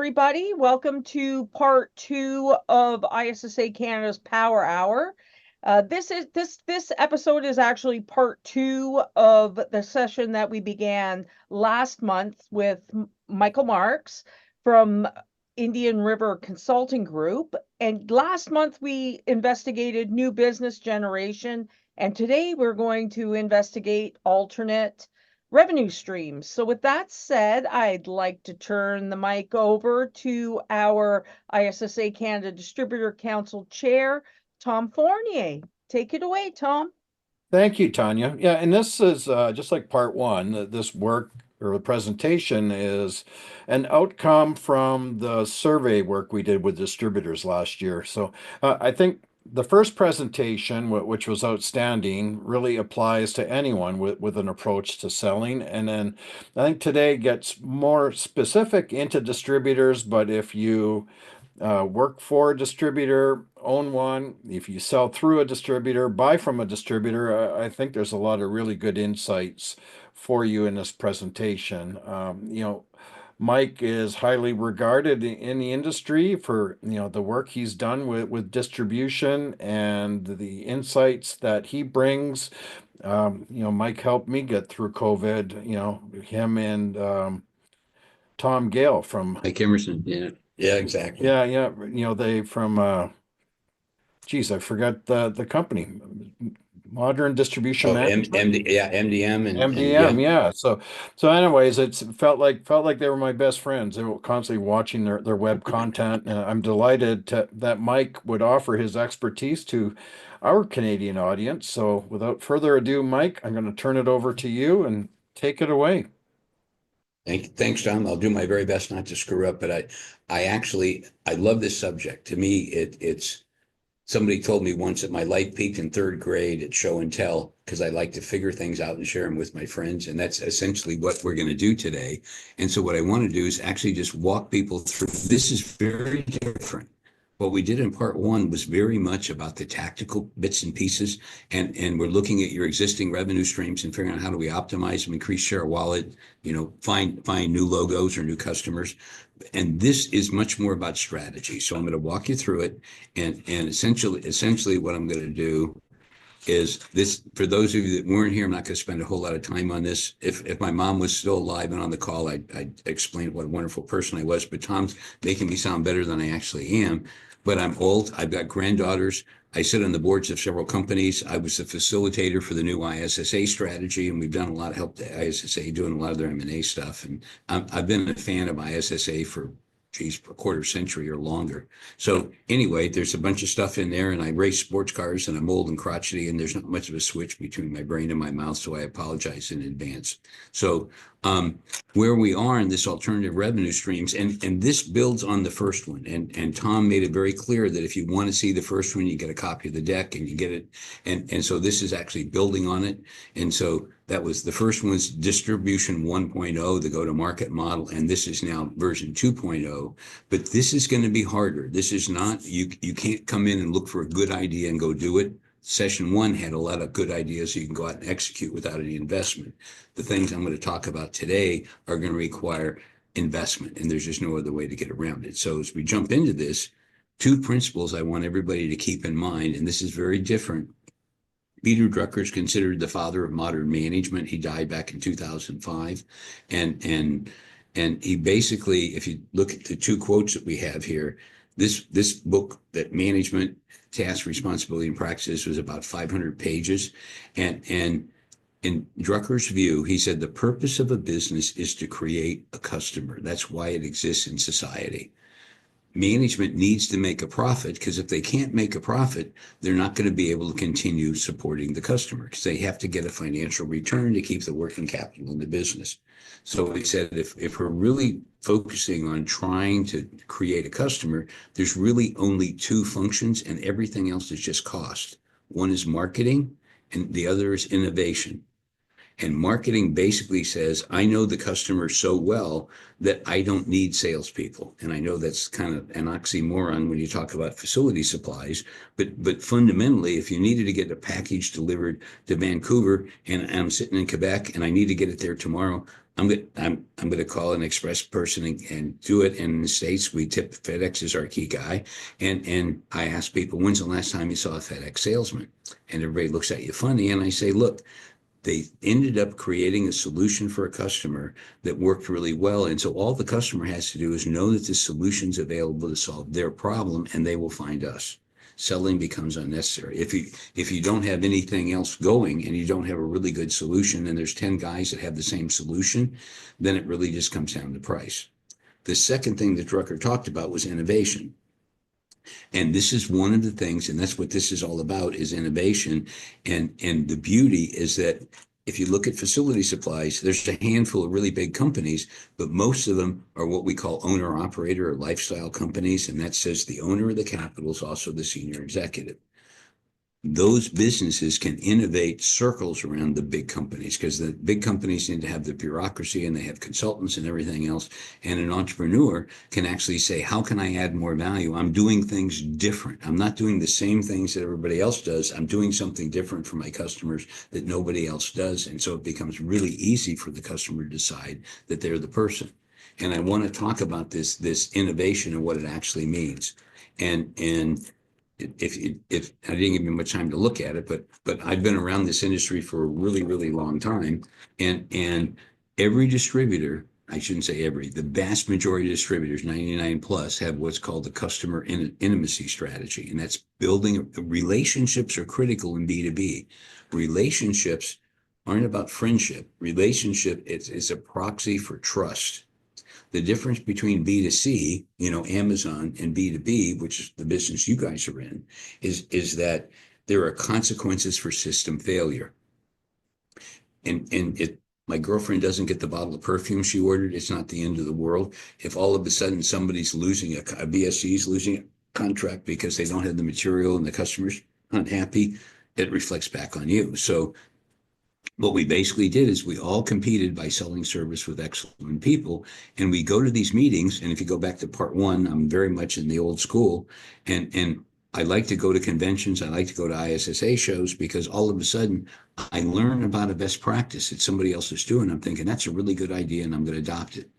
everybody. Welcome to part two of ISSA Canada's Power Hour. This episode is actually part two of the session that we began last month with Michael Marks from Indian River Consulting Group. And last month we investigated new business generation, and today we're going to investigate alternate revenue streams. So with that said, I'd like to turn the mic over to our ISSA Canada Distributor Council Chair, Tom Fournier. Take it away, Tom. Thank you, Tanya. Yeah, and this is just like part one. This work or the presentation is an outcome from the survey work we did with distributors last year. So I think the first presentation, which was outstanding, really applies to anyone with an approach to selling. And then I think today gets more specific into distributors, but if you work for a distributor, own one, if you sell through a distributor, buy from a distributor, I think there's a lot of really good insights for you in this presentation. Mike is highly regarded in the industry for the work he's done with distribution and the insights that he brings. Mike helped me get through COVID. Him and Tom Gale from Mike Emerson. Yeah, exactly. yeah. They from geez, I forgot the company. Modern Distribution Management. MDM and MDM, yeah. So anyways, it felt like they were my best friends. They were constantly watching their web content, and I'm delighted that Mike would offer his expertise to our Canadian audience. So without further ado, Mike, I'm going to turn it over to you and take it away. Thanks, Tom. I'll do my very best not to screw up, but I love this subject. To me, it's somebody told me once that my life peaked in third grade at show and tell because I like to figure things out and share them with my friends. And that's essentially what we're going to do today. And so what I want to do is actually just walk people through. This is very different. What we did in part one was very much about the tactical bits and pieces. And we're looking at your existing revenue streams and figuring out how do we optimize them, increase share of wallet, find new logos or new customers. And this is much more about strategy. So I'm going to walk you through it. And essentially what I'm going to do is this, for those of you that weren't here, I'm not going to spend a whole lot of time on this. If my mom was still alive and on the call, I'd explain what a wonderful person I was, but Tom's making me sound better than I actually am. But I'm old. I've got granddaughters. I sit on the boards of several companies. I was the facilitator for the new ISSA strategy, and we've done a lot of help to ISSA doing a lot of their M&A stuff. And I've been a fan of ISSA for a quarter century or longer. So anyway, there's a bunch of stuff in there, and I race sports cars, and I'm old and crotchety, and there's not much of a switch between my brain and my mouth, so I apologize in advance. So where we are in this alternative revenue streams, and this builds on the first one, and Tom made it very clear that if you want to see the first one, you get a copy of the deck and you get it, and so this is actually building on it. And so that was the first one's distribution 1.0, the go-to-market model, and this is now version 2.0. But this is going to be harder. This is not, you can't come in and look for a good idea and go do it. Session one had a lot of good ideas so you can go out and execute without any investment. The things I'm going to talk about today are going to require investment, and there's just no other way to get around it. So as we jump into this, two principles I want everybody to keep in mind, and this is very different. Peter Drucker is considered the father of modern management. He died back in 2005. And he basically, if you look at the two quotes that we have here, this book, that Management, Task, Responsibility, and Practices, was about 500 pages. And in Drucker's view, he said the purpose of a business is to create a customer. That's why it exists in society. Management needs to make a profit, because if they can't make a profit, they're not going to be able to continue supporting the customer, because they have to get a financial return to keep the working capital in the business. So he said, if we're really focusing on trying to create a customer, there's really only two functions, and everything else is just cost. One is marketing, and the other is innovation. And marketing basically says, I know the customer so well that I don't need salespeople. And I know that's kind of an oxymoron when you talk about facility supplies, but fundamentally, if you needed to get a package delivered to Vancouver and I'm sitting in Quebec and I need to get it there tomorrow, I'm going to call an express person and do it. And in the States, we tip FedEx as our key guy. And I ask people, when's the last time you saw a FedEx salesman? And everybody looks at you funny. And I say, look, they ended up creating a solution for a customer that worked really well. And so all the customer has to do is know that the solution's available to solve their problem, and they will find us. Selling becomes unnecessary. If you don't have anything else going and you don't have a really good solution, and there's 10 guys that have the same solution, then it really just comes down to price. The second thing that Drucker talked about was innovation. And this is one of the things, and that's what this is all about, is innovation. And the beauty is that if you look at facility supplies, there's a handful of really big companies, but most of them are what we call owner operator or lifestyle companies. And that says the owner of the capital is also the senior executive. Those businesses can innovate circles around the big companies, because the big companies need to have the bureaucracy and they have consultants and everything else. And an entrepreneur can actually say, how can I add more value? I'm doing things different. I'm not doing the same things that everybody else does. I'm doing something different for my customers that nobody else does. And so it becomes really easy for the customer to decide that they're the person. And I want to talk about this innovation and what it actually means. And if I didn't give you much time to look at it, but I've been around this industry for a really, really long time. And every distributor, I shouldn't say every, the vast majority of distributors, 99 plus, have what's called the customer intimacy strategy. And that's building relationships are critical in B2B. Relationships aren't about friendship. Relationship is a proxy for trust. The difference between B2C, Amazon, and B2B, which is the business you guys are in, is that there are consequences for system failure. And my girlfriend doesn't get the bottle of perfume she ordered, it's not the end of the world. If all of a sudden somebody's losing a BSC is losing a contract because they don't have the material and the customer's unhappy, it reflects back on you. So what we basically did is we all competed by selling service with excellent people. And we go to these meetings. And if you go back to part one, I'm very much in the old school. And I like to go to conventions. I like to go to ISSA shows, because all of a sudden I learn about a best practice that somebody else is doing. I'm thinking that's a really good idea and I'm going to adopt it.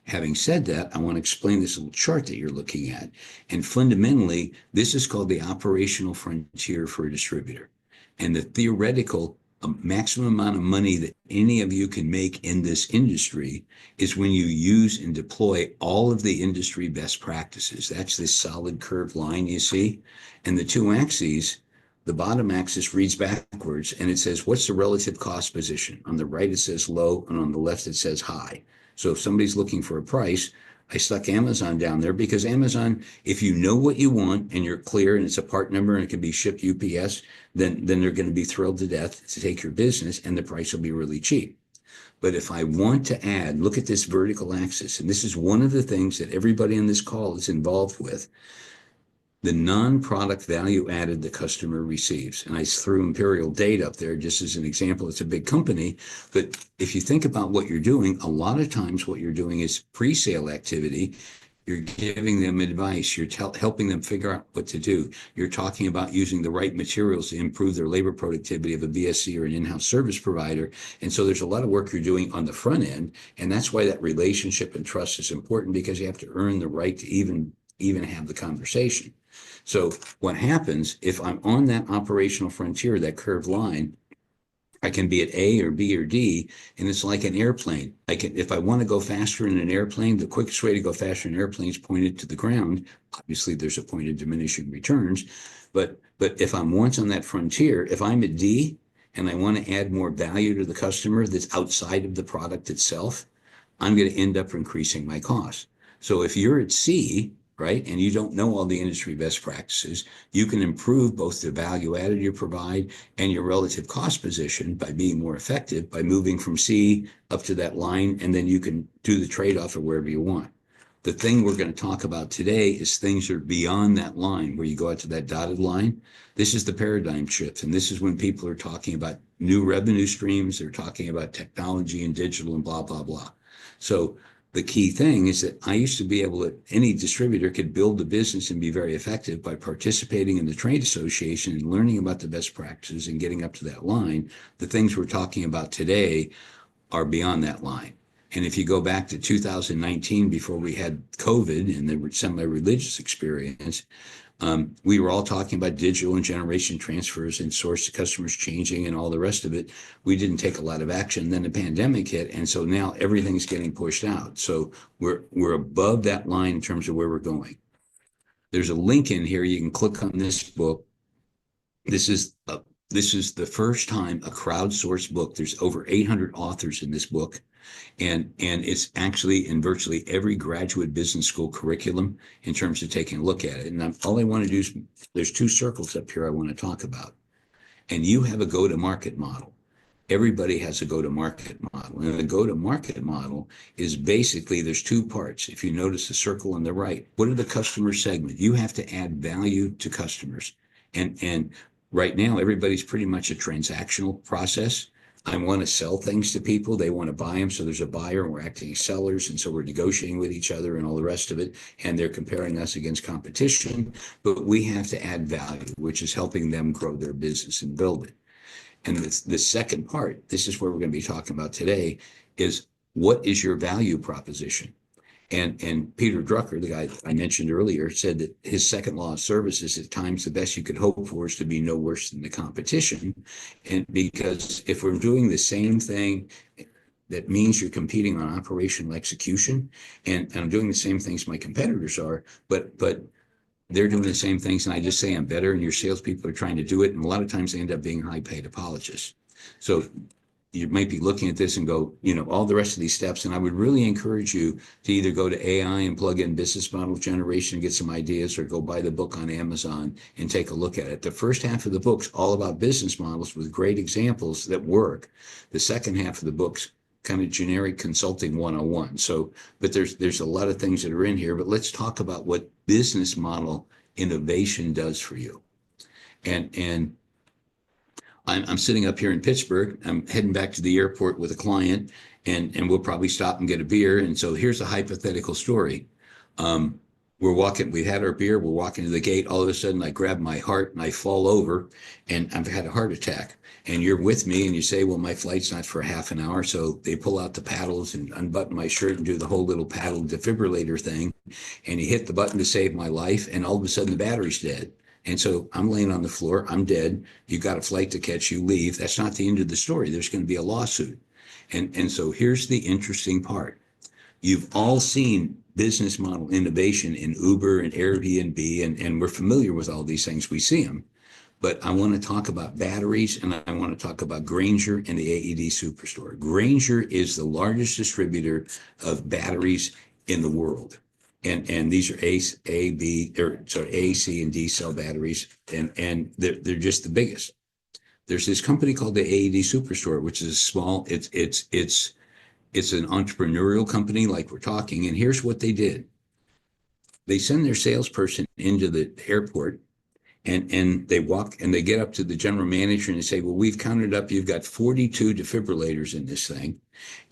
Having said that, I want to explain this little chart that you're looking at. And fundamentally, this is called the operational frontier for a distributor. And the theoretical maximum amount of money that any of you can make in this industry is when you use and deploy all of the industry best practices. That's this solid curved line you see. And the two axes, the bottom axis reads backwards and it says, what's the relative cost position? On the right, it says low, and on the left, it says high. So if somebody's looking for a price, I stuck Amazon down there because Amazon, if you know what you want and you're clear and it's a part number and it can be shipped UPS, then they're going to be thrilled to death to take your business and the price will be really cheap. But if I want to add, look at this vertical axis, and this is one of the things that everybody on this call is involved with, the non-product value added the customer receives. And I threw Imperial Date up there just as an example. It's a big company, but if you think about what you're doing, a lot of times what you're doing is pre-sale activity. You're giving them advice. You're helping them figure out what to do. You're talking about using the right materials to improve their labor productivity of a BSC or an in-house service provider. And so there's a lot of work you're doing on the front end. And that's why that relationship and trust is important, because you have to earn the right to even have the conversation. So what happens if I'm on that operational frontier, that curved line, I can be at A or B or D, and it's like an airplane. If I want to go faster in an airplane, the quickest way to go faster in an airplane is pointed to the ground. Obviously, there's a point of diminishing returns. But if I'm once on that frontier, if I'm at D and I want to add more value to the customer that's outside of the product itself, I'm going to end up increasing my cost. So if you're at C, right, and you don't know all the industry best practices, you can improve both the value added you provide and your relative cost position by being more effective, by moving from C up to that line, and then you can do the trade-off of wherever you want. The thing we're going to talk about today is things that are beyond that line, where you go out to that dotted line. This is the paradigm shift, and this is when people are talking about new revenue streams, they're talking about technology and digital and blah, blah, blah. So the key thing is that I used to be able to, any distributor could build a business and be very effective by participating in the trade association and learning about the best practices and getting up to that line. The things we're talking about today are beyond that line. And if you go back to 2019, before we had COVID and the semi-religious experience, we were all talking about digital and generation transfers and source to customers changing and all the rest of it. We didn't take a lot of action. Then the pandemic hit, and so now everything's getting pushed out. So we're above that line in terms of where we're going. There's a link in here. You can click on this book. This is the first time a crowdsourced book. There's over 800 authors in this book. And it's actually in virtually every graduate business school curriculum in terms of taking a look at it. And all I want to do is, there's 2 circles up here I want to talk about. And you have a go-to-market model. Everybody has a go-to-market model. And the go-to-market model is basically, there's 2 parts. If you notice the circle on the right, what are the customer segment? You have to add value to customers. And right now, everybody's pretty much a transactional process. I want to sell things to people. They want to buy them. So there's a buyer and we're acting as sellers. And so we're negotiating with each other and all the rest of it. And they're comparing us against competition. But we have to add value, which is helping them grow their business and build it. And the second part, this is where we're going to be talking about today, is what is your value proposition? And Peter Drucker, the guy I mentioned earlier, said that his second law of service is at times the best you could hope for is to be no worse than the competition. And because if we're doing the same thing, that means you're competing on operational execution. And I'm doing the same things my competitors are, but they're doing the same things. And I just say I'm better, and your salespeople are trying to do it. And a lot of times they end up being high-paid apologists. So you might be looking at this and go, all the rest of these steps. And I would really encourage you to either go to AI and plug in business model generation and get some ideas, or go buy the book on Amazon and take a look at it. The first half of the book's all about business models with great examples that work. The second half of the book's kind of generic consulting 101. So, but there's a lot of things that are in here, but let's talk about what business model innovation does for you. And I'm sitting up here in Pittsburgh. I'm heading back to the airport with a client, and we'll probably stop and get a beer. And so here's a hypothetical story. We had our beer, we're walking to the gate. All of a sudden, I grab my heart and I fall over, and I've had a heart attack. And you're with me, and you say, well, my flight's not for half an hour. So they pull out the paddles and unbutton my shirt and do the whole little paddle defibrillator thing. And he hit the button to save my life, and all of a sudden the battery's dead. And so I'm laying on the floor, I'm dead. You got a flight to catch, you leave. That's not the end of the story. There's going to be a lawsuit. And so here's the interesting part. You've all seen business model innovation in Uber and Airbnb, and we're familiar with all these things. We see them. But I want to talk about batteries, and I want to talk about Grainger and the AED Superstore. Grainger is the largest distributor of batteries in the world. And these are A, C, and D cell batteries, and they're just the biggest. There's this company called the AED Superstore, which is a small. It's an entrepreneurial company, like we're talking. And here's what they did: they send their salesperson into the airport, and they walk and they get up to the general manager and they say, well, we've counted up, you've got 42 defibrillators in this thing.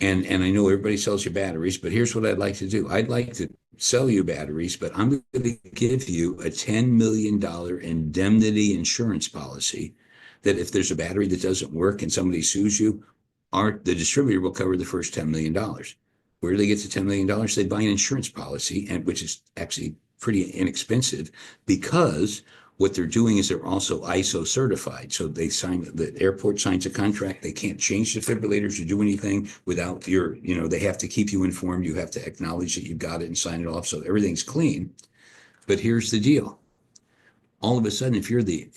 And I know everybody sells you batteries, but here's what I'd like to do. I'd like to sell you batteries, but I'm going to give you a $10 million indemnity insurance policy that if there's a battery that doesn't work and somebody sues you, the distributor will cover the first $10 million. Where do they get the $10 million? They buy an insurance policy, and which is actually pretty inexpensive, because what they're doing is they're also ISO certified. So the airport signs a contract. They can't change defibrillators or do anything without they have to keep you informed. You have to acknowledge that you've got it and sign it off. So everything's clean. But here's the deal. All of a sudden, if you're the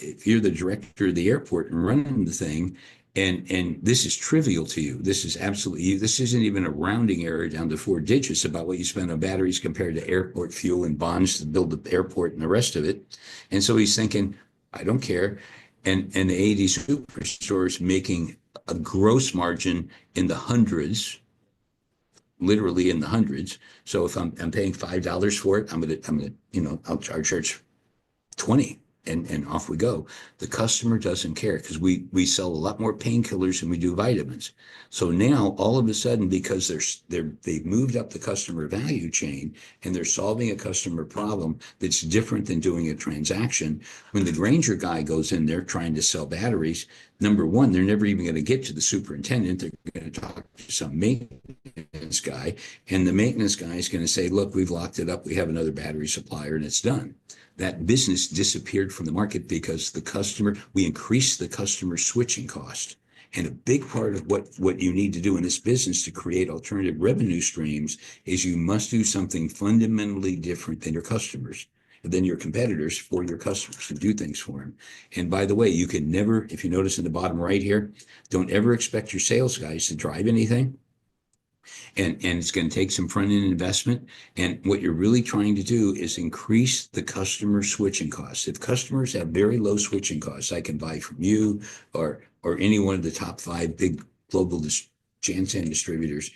director of the airport and running the thing, and this is trivial to you, this isn't even a rounding error down to 4 digits about what you spend on batteries compared to airport fuel and bonds to build the airport and the rest of it. And so he's thinking, I don't care. And the AED Superstore is making a gross margin in the hundreds, literally in the hundreds. So if I'm paying $5 for it, I'll charge 20. and off we go. The customer doesn't care because we sell a lot more painkillers than we do vitamins. So now all of a sudden, because they've moved up the customer value chain and they're solving a customer problem that's different than doing a transaction. When the Granger guy goes in there trying to sell batteries, number one, they're never even going to get to the superintendent. They're going to talk to some maintenance guy, and the maintenance guy is going to say, look, we've locked it up. We have another battery supplier and it's done. That business disappeared from the market because we increased the customer switching cost. And a big part of what you need to do in this business to create alternative revenue streams is you must do something fundamentally different than your customers, than your competitors, for your customers, and do things for them. And by the way, you can never, if you notice in the bottom right here, don't ever expect your sales guys to drive anything. And it's going to take some front-end investment. And what you're really trying to do is increase the customer switching costs. If customers have very low switching costs, I can buy from you or any one of the top 5 big global Janssen distributors.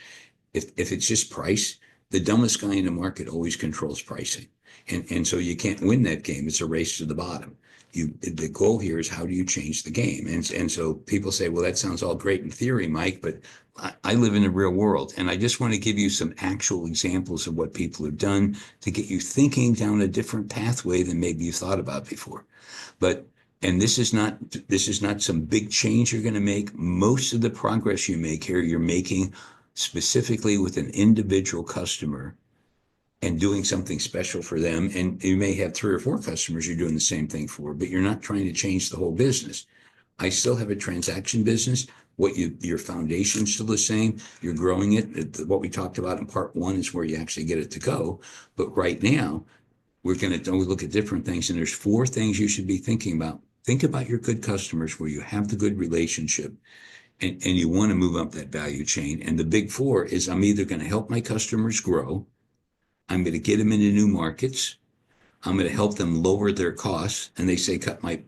If it's just price, the dumbest guy in the market always controls pricing. And so you can't win that game. It's a race to the bottom. The goal here is how do you change the game? And so people say, well, that sounds all great in theory, Mike, but I live in the real world. And I just want to give you some actual examples of what people have done to get you thinking down a different pathway than maybe you thought about before. And this is not some big change you're going to make. Most of the progress you make here, you're making specifically with an individual customer and doing something special for them. And you may have 3 or 4 customers you're doing the same thing for, but you're not trying to change the whole business. I still have a transaction business. Your foundation's still the same. You're growing it. What we talked about in part 1 is where you actually get it to go. But right now, we're going to look at different things. And there's 4 things you should be thinking about. Think about your good customers where you have the good relationship and you want to move up that value chain. And the big 4 is I'm either going to help my customers grow, I'm going to get them into new markets, I'm going to help them lower their costs. And they say, cut my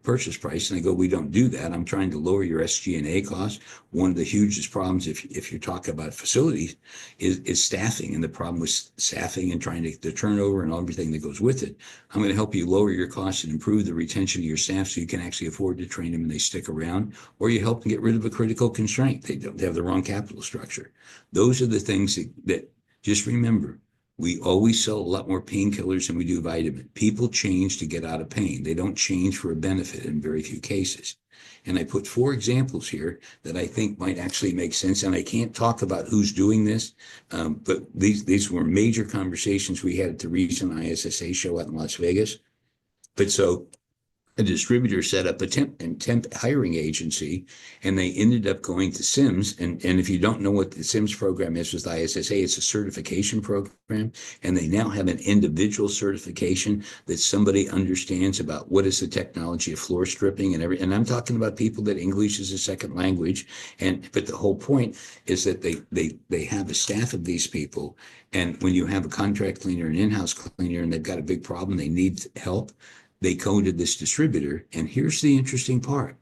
purchase price. And I go, we don't do that. I'm trying to lower your SG&A costs. One of the hugest problems, if you talk about facilities, is staffing, and the problem with staffing and trying to get the turnover and everything that goes with it. I'm going to help you lower your costs and improve the retention of your staff so you can actually afford to train them and they stick around, or you help them get rid of a critical constraint. They have the wrong capital structure. Those are the things that just remember. We always sell a lot more painkillers than we do vitamin. People change to get out of pain. They don't change for a benefit in very few cases. And I put 4 examples here that I think might actually make sense. And I can't talk about who's doing this, but these were major conversations we had at the recent ISSA show out in Las Vegas. But so a distributor set up a temp hiring agency, and they ended up going to SIMS. And if you don't know what the SIMS program is with ISSA, it's a certification program. And they now have an individual certification that somebody understands about what is the technology of floor stripping and everything. And I'm talking about people that English is a second language. But the whole point is that they have a staff of these people. And when you have a contract cleaner, an in-house cleaner, and they've got a big problem, they need help, they go to this distributor. And here's the interesting part.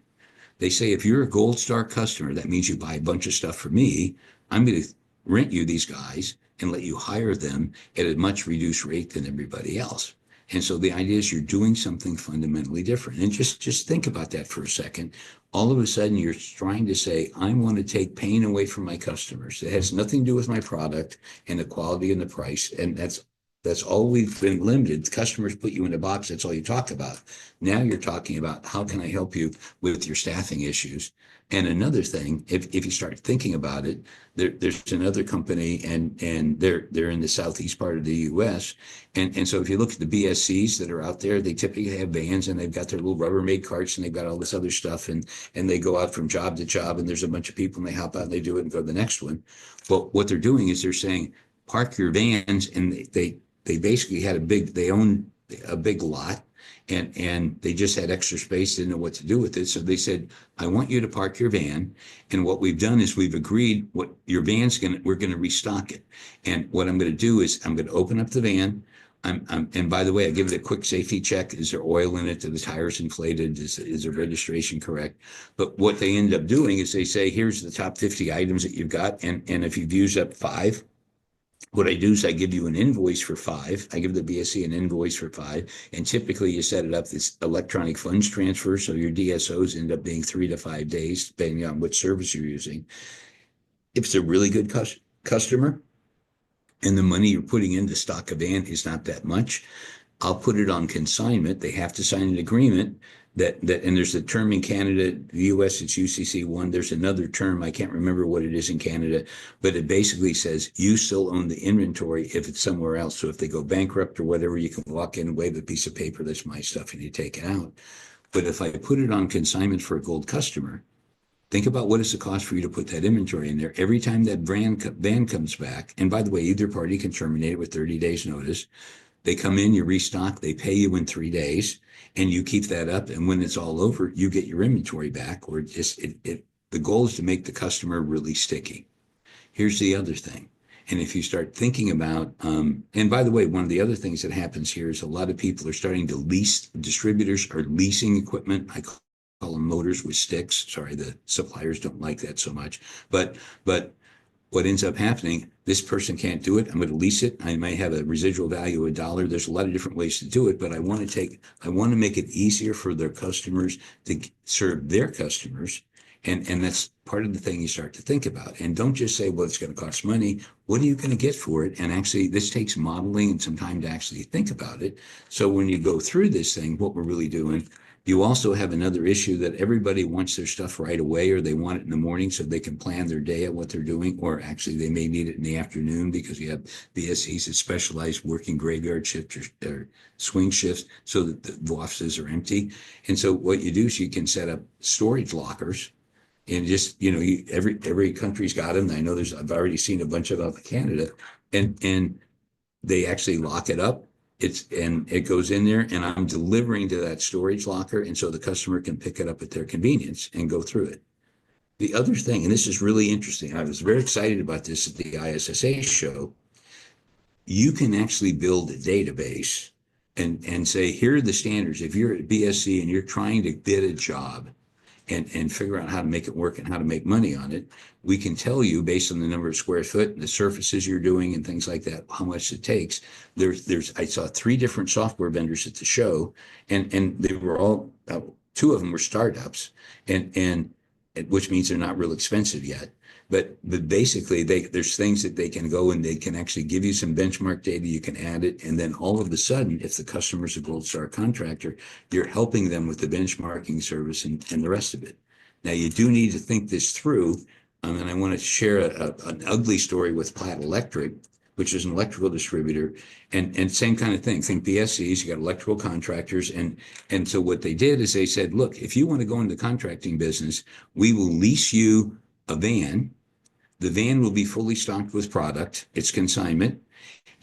They say, if you're a Gold Star customer, that means you buy a bunch of stuff from me. I'm going to rent you these guys and let you hire them at a much reduced rate than everybody else. And so the idea is you're doing something fundamentally different. And just think about that for a second. All of a sudden, you're trying to say, I want to take pain away from my customers. It has nothing to do with my product and the quality and the price. And that's all we've been limited. Customers put you in a box. That's all you talk about. Now you're talking about how can I help you with your staffing issues? And another thing, if you start thinking about it, there's another company and they're in the southeast part of the U.S. And so if you look at the BSCs that are out there, they typically have vans and they've got their little Rubbermaid carts and they've got all this other stuff and they go out from job to job and there's a bunch of people and they hop out and they do it and go to the next one. Well, what they're doing is they're saying, park your vans, and they basically they owned a big lot and they just had extra space, didn't know what to do with it. So they said, I want you to park your van. And what we've done is we've agreed what your van's we're going to restock it. And what I'm going to do is I'm going to open up the van. And by the way, I give it a quick safety check. Is there oil in it? Are the tires inflated? Is the registration correct? But what they end up doing is they say, here's the top 50 items that you've got. And if you've used up 5, What I do is I give you an invoice for 5. I give the BSC an invoice for 5. And typically you set it up this electronic funds transfer. So your DSOs end up being 3 to 5 days, depending on which service you're using. If it's a really good customer and the money you're putting into stock a van is not that much, I'll put it on consignment. They have to sign an agreement and there's a term in Canada, the US, it's UCC1. There's another term, I can't remember what it is in Canada, but it basically says you still own the inventory if it's somewhere else. So if they go bankrupt or whatever, you can walk in, wave a piece of paper, that's my stuff, and you take it out. But if I put it on consignment for a gold customer, think about what is the cost for you to put that inventory in there. Every time that van comes back, and by the way, either party can terminate it with 30 days notice. They come in, you restock, they pay you in 3 days, and you keep that up. And when it's all over, you get your inventory back. Or the goal is to make the customer really sticky. Here's the other thing. And if you start thinking about, and by the way, one of the other things that happens here is a lot of people are starting to lease, distributors are leasing equipment. I call them motors with sticks. Sorry, the suppliers don't like that so much. But what ends up happening, this person can't do it. I'm going to lease it. I might have a residual value of $1. There's a lot of different ways to do it, but I want to make it easier for their customers to serve their customers. And that's part of the thing you start to think about. And don't just say, well, it's going to cost money. What are you going to get for it? And actually, this takes modeling and some time to actually think about it. So when you go through this thing, what we're really doing, you also have another issue that everybody wants their stuff right away, or they want it in the morning so they can plan their day at what they're doing, or actually they may need it in the afternoon because you have BSCs that specialize working graveyard shifts or swing shifts so that the offices are empty. And so what you do is you can set up storage lockers. And just, every country's got them. I know I've already seen a bunch of them in Canada, and they actually lock it up. It goes in there, and I'm delivering to that storage locker, and so the customer can pick it up at their convenience and go through it. The other thing, and this is really interesting, I was very excited about this at the ISSA show. You can actually build a database and say, here are the standards. If you're at BSC and you're trying to bid a job, and figure out how to make it work and how to make money on it, we can tell you based on the number of square foot and the surfaces you're doing and things like that, how much it takes. I saw 3 different software vendors at the show, and they were all, 2 of them were startups, and which means they're not real expensive yet. But basically, there's things that they can go and they can actually give you some benchmark data. You can add it, and then all of a sudden, if the customer's a Gold Star contractor, you're helping them with the benchmarking service and the rest of it. Now, you do need to think this through, and I want to share an ugly story with Platt Electric, which is an electrical distributor, and same kind of thing. Think BSCs, you got electrical contractors, and so what they did is they said, look, if you want to go into the contracting business, we will lease you a van. The van will be fully stocked with product. It's consignment,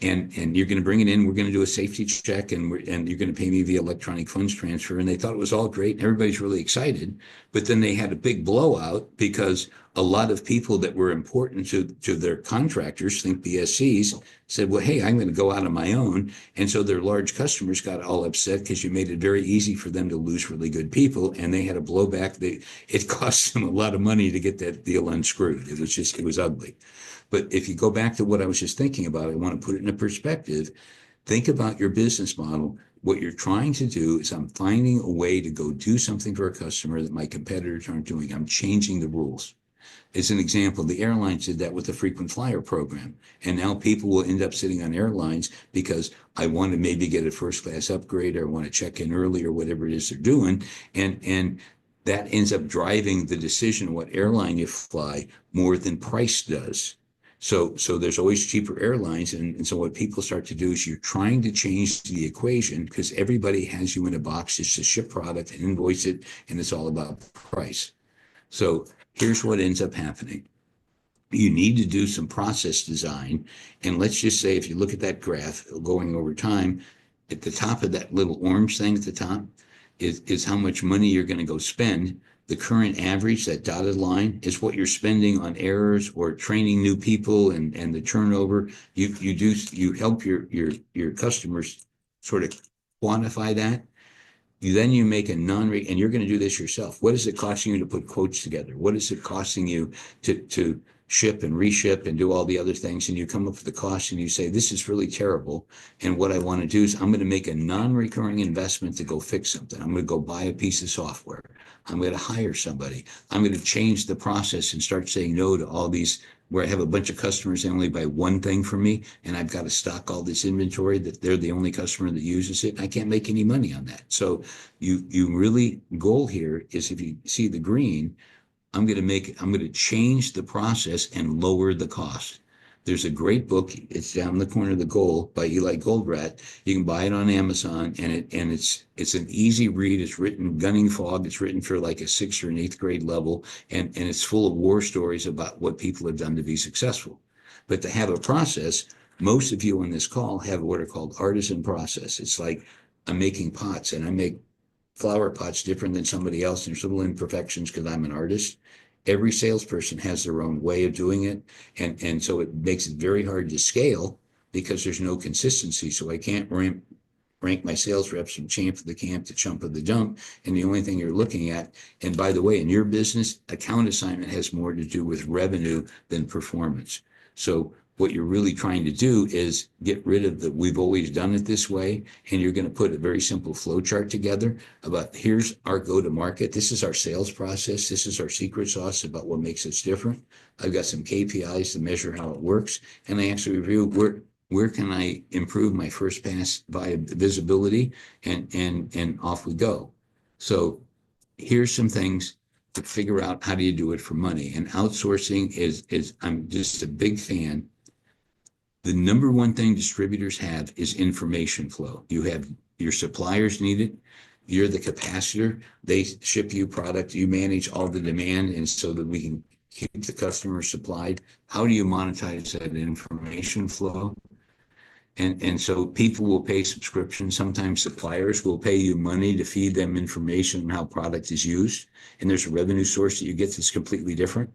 and you're going to bring it in. We're going to do a safety check, and you're going to pay me via electronic funds transfer. And they thought it was all great. Everybody's really excited. But then they had a big blowout because a lot of people that were important to their contractors, think BSCs, said, well, hey, I'm going to go out on my own. And so their large customers got all upset because you made it very easy for them to lose really good people. And they had a blowback. It cost them a lot of money to get that deal unscrewed. It was ugly. But if you go back to what I was just thinking about, I want to put it in a perspective. Think about your business model. What you're trying to do is I'm finding a way to go do something for a customer that my competitors aren't doing. I'm changing the rules. As an example, the airlines did that with the frequent flyer program. And now people will end up sitting on airlines because I want to maybe get a first class upgrade, or I want to check in early, or whatever it is they're doing. And that ends up driving the decision what airline you fly more than price does. So there's always cheaper airlines. And so what people start to do is you're trying to change the equation because everybody has you in a box just to ship product and invoice it. And it's all about price. So here's what ends up happening. You need to do some process design. And let's just say, if you look at that graph going over time, at the top of that little orange thing at the top is how much money you're going to go spend. The current average, that dotted line, is what you're spending on errors or training new people and the turnover. You help your customers sort of quantify that. You make a and you're going to do this yourself. What is it costing you to put quotes together? What is it costing you to ship and reship and do all the other things, and you come up with the cost and you say, this is really terrible. And what I want to do is I'm going to make a non-recurring investment to go fix something. I'm going to go buy a piece of software. I'm going to hire somebody. I'm going to change the process and start saying no to all these where I have a bunch of customers and only buy one thing from me, and I've got to stock all this inventory that they're the only customer that uses it. I can't make any money on that. So you really goal here is, if you see the green, I'm going to change the process and lower the cost. There's a great book. It's down in the corner of the goal by Eli Goldratt. You can buy it on Amazon, and it's an easy read. It's written gunning fog. It's written for like a 6th or an 8th grade level, and it's full of war stories about what people have done to be successful. But to have a process, most of you on this call have what are called artisan process. It's like, I'm making pots, and I make flower pots different than somebody else. There's little imperfections because I'm an artist. Every salesperson has their own way of doing it. And so it makes it very hard to scale because there's no consistency. So I can't rank my sales reps from champ of the camp to chump of the dump. And the only thing you're looking at, and by the way, in your business, account assignment has more to do with revenue than performance. So what you're really trying to do is get rid of the we've always done it this way, and you're going to put a very simple flow chart together about, here's our go-to-market. This is our sales process. This is our secret sauce about what makes us different. I've got some KPIs to measure how it works, and I actually review where can I improve my first pass via visibility, and off we go. So here's some things to figure out, how do you do it for money? And outsourcing is I'm just a big fan. The number one thing distributors have is information flow. You have your suppliers need it. You're the capacitor. They ship you product. You manage all the demand, and so that we can keep the customer supplied. How do you monetize that information flow? And so people will pay subscriptions. Sometimes suppliers will pay you money to feed them information on how product is used. And there's a revenue source that you get that's completely different.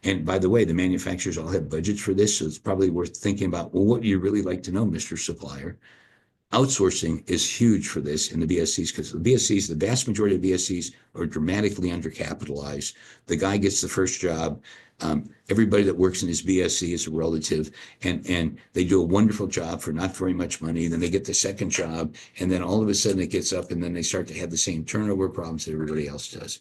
And by the way, the manufacturers all have budgets for this, so it's probably worth thinking about, well, what do you really like to know, Mr. Supplier? Outsourcing is huge for this in the BSCs, because the vast majority of BSCs are dramatically undercapitalized. The guy gets the first job. Everybody that works in his BSC is a relative, and they do a wonderful job for not very much money. Then they get the second job, and then all of a sudden it gets up, and then they start to have the same turnover problems that everybody else does.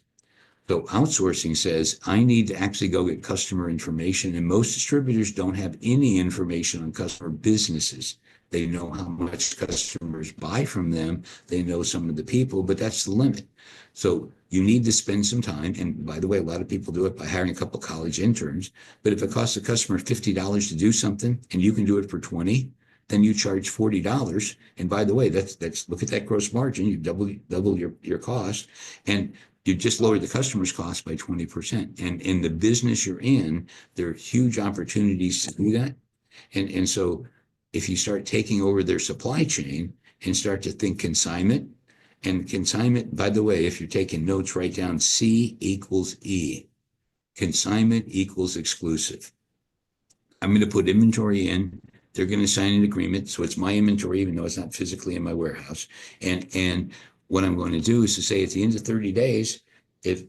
So outsourcing says, I need to actually go get customer information, and most distributors don't have any information on customer businesses. They know how much customers buy from them. They know some of the people, but that's the limit. So you need to spend some time. And by the way, a lot of people do it by hiring a couple college interns. But if it costs a customer $50 to do something and you can do it for $20, then you charge $40. And by the way, that's look at that gross margin. You double your cost, and you just lower the customer's cost by 20%. And in the business you're in, there are huge opportunities to do that. And so if you start taking over their supply chain and start to think consignment, and consignment, by the way, if you're taking notes, write down C equals E. Consignment equals exclusive. I'm going to put inventory in. They're going to sign an agreement. So it's my inventory, even though it's not physically in my warehouse. And what I'm going to do is to say, at the end of 30 days, if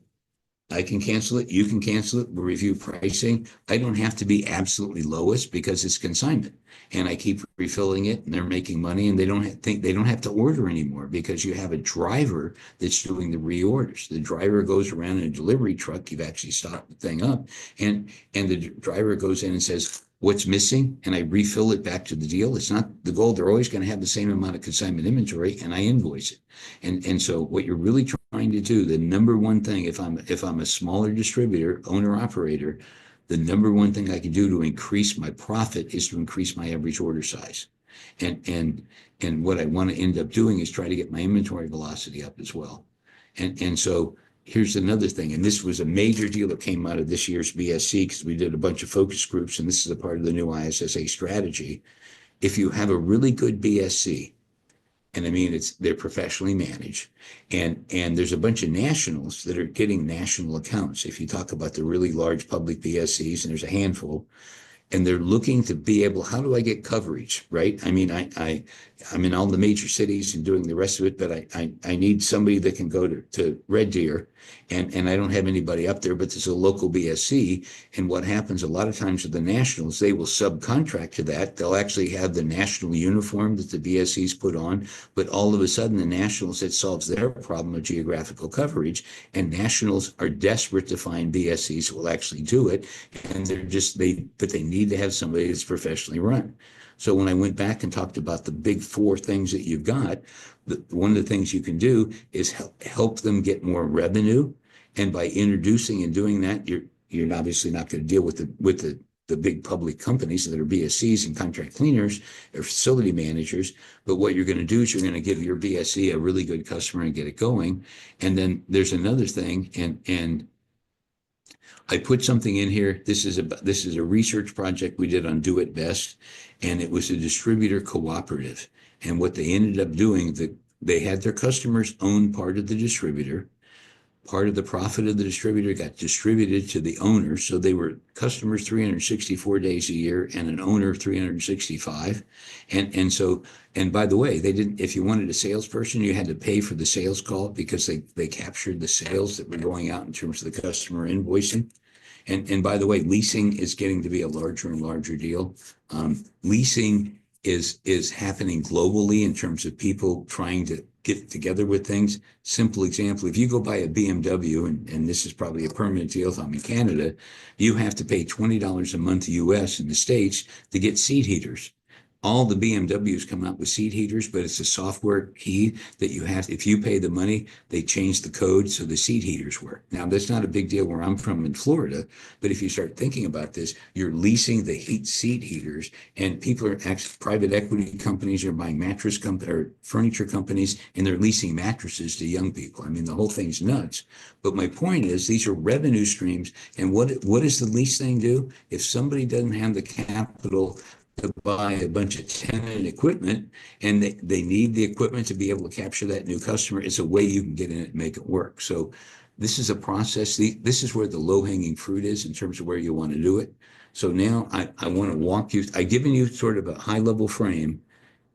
I can cancel it, you can cancel it, we'll review pricing. I don't have to be absolutely lowest because it's consignment, and I keep refilling it, and they're making money, and they don't have to order anymore because you have a driver that's doing the reorders. The driver goes around in a delivery truck. You've actually stocked the thing up, and the driver goes in and says, what's missing, and I refill it back to the deal. It's not the goal. They're always going to have the same amount of consignment inventory, and I invoice it. And so what you're really trying to do, the number one thing, if I'm a smaller distributor, owner operator, the number one thing I can do to increase my profit is to increase my average order size. And what I want to end up doing is try to get my inventory velocity up as well. And so here's another thing, and this was a major deal that came out of this year's BSC, because we did a bunch of focus groups, and this is a part of the new ISSA strategy. If you have a really good BSC, and I mean, they're professionally managed, and there's a bunch of nationals that are getting national accounts. If you talk about the really large public BSCs, and there's a handful, and they're looking to be able, how do I get coverage, right? I mean, I'm in all the major cities and doing the rest of it, but I need somebody that can go to Red Deer, and I don't have anybody up there, but there's a local BSC. And what happens a lot of times with the nationals, they will subcontract to that. They'll actually have the national uniform that the BSCs put on, but all of a sudden the nationals, it solves their problem of geographical coverage, and nationals are desperate to find BSCs who will actually do it. And but they need to have somebody that's professionally run. So when I went back and talked about the big four things that you've got, one of the things you can do is help them get more revenue. And by introducing and doing that, you're obviously not going to deal with the big public companies that are BSCs and contract cleaners or facility managers. But what you're going to do is you're going to give your BSC a really good customer and get it going. And then there's another thing, and I put something in here. This is a research project we did on Do It Best, and it was a distributor cooperative. And what they ended up doing, they had their customers own part of the distributor. Part of the profit of the distributor got distributed to the owner. So they were customers 364 days a year and an owner 365. And by the way, they didn't, if you wanted a salesperson, you had to pay for the sales call because they captured the sales that were going out in terms of the customer invoicing. And by the way, leasing is getting to be a larger and larger deal. Leasing is happening globally in terms of people trying to get together with things. Simple example, if you go buy a BMW, and this is probably a permanent deal if I'm in Canada, you have to pay $20 a month US in the States to get seat heaters. All the BMWs come out with seat heaters, but it's a software key that you have. If you pay the money, they change the code so the seat heaters work. Now, that's not a big deal where I'm from in Florida, but if you start thinking about this, you're leasing the seat heaters, and people are actually, private equity companies are buying or furniture companies, and they're leasing mattresses to young people. I mean, the whole thing's nuts. But my point is, these are revenue streams, and what does the lease thing do? If somebody doesn't have the capital to buy a bunch of tenant equipment, and they need the equipment to be able to capture that new customer, it's a way you can get in it and make it work. So this is a process. This is where the low-hanging fruit is in terms of where you want to do it. So now I want to walk you, I've given you sort of a high-level frame.